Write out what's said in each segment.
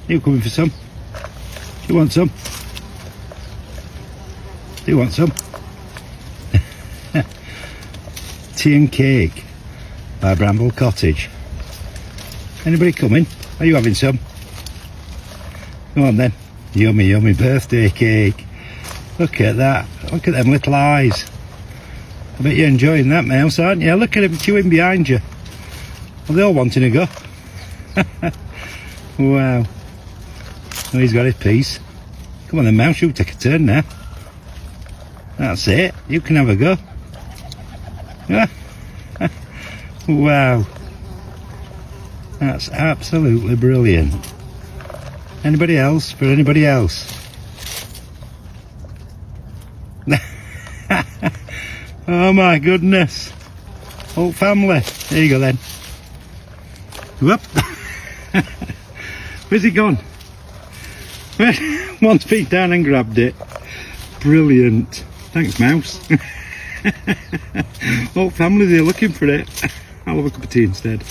You coming for some? Do you want some? Do you want some? Tea and cake by Bramble Cottage. Anybody coming? Are you having some? Come on then. Yummy, yummy birthday cake. Look at that. Look at them little eyes. I bet you're enjoying that, mouse, aren't you? Look at him chewing behind you. Well, they're all wanting to go. Wow. Oh, he's got his piece. Come on then, mouse, you take a turn now. That's it. You can have a go. Wow. That's absolutely brilliant. Anybody else? For anybody else? Oh my goodness. Whole family. There you go then. Whoop. Where's he gone? One feet down and grabbed it. Brilliant. Thanks, mouse. Whole family there looking for it. I'll have a cup of tea instead.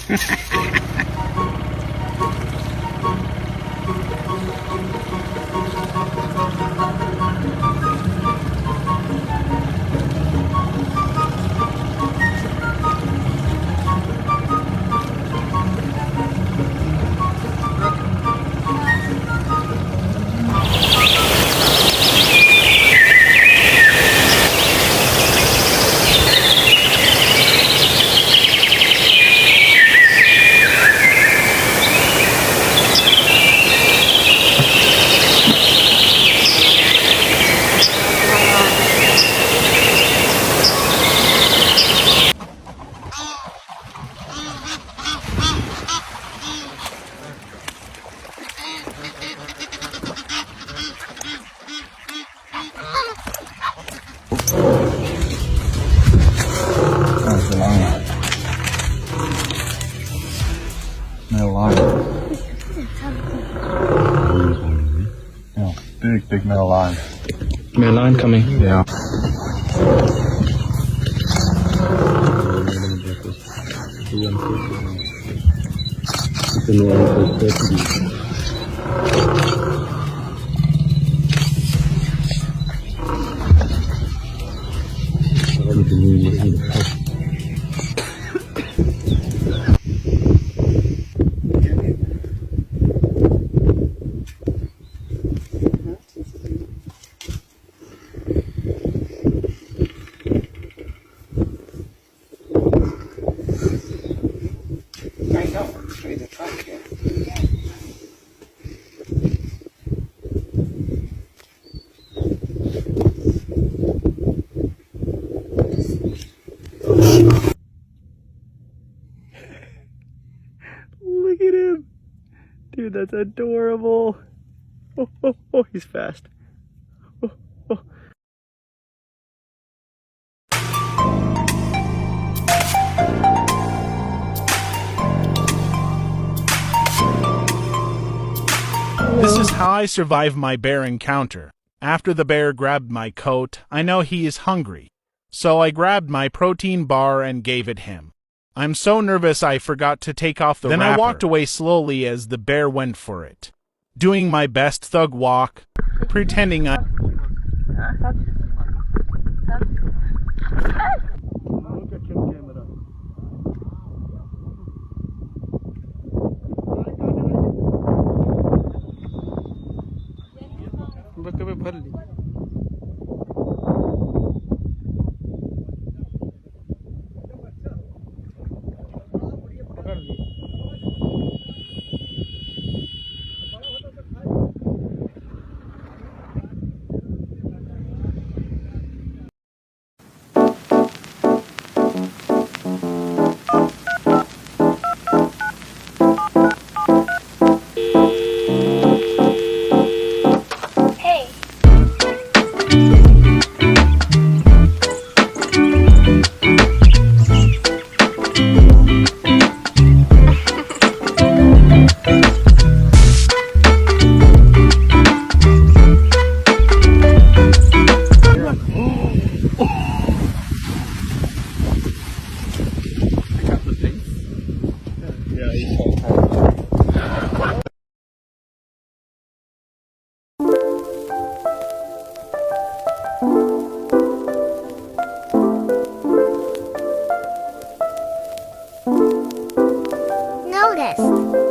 That's the lion. Male lion. Yeah, big male lion. Male lion coming. Yeah. Look at him. Dude, that's adorable. Oh, he's fast. Oh. This is how I survived my bear encounter. After the bear grabbed my coat, I know he is hungry. So I grabbed my protein bar and gave it him. I'm so nervous I forgot to take off the wrapper. Then I walked away slowly as the bear went for it. Doing my best thug walk, pretending I... August.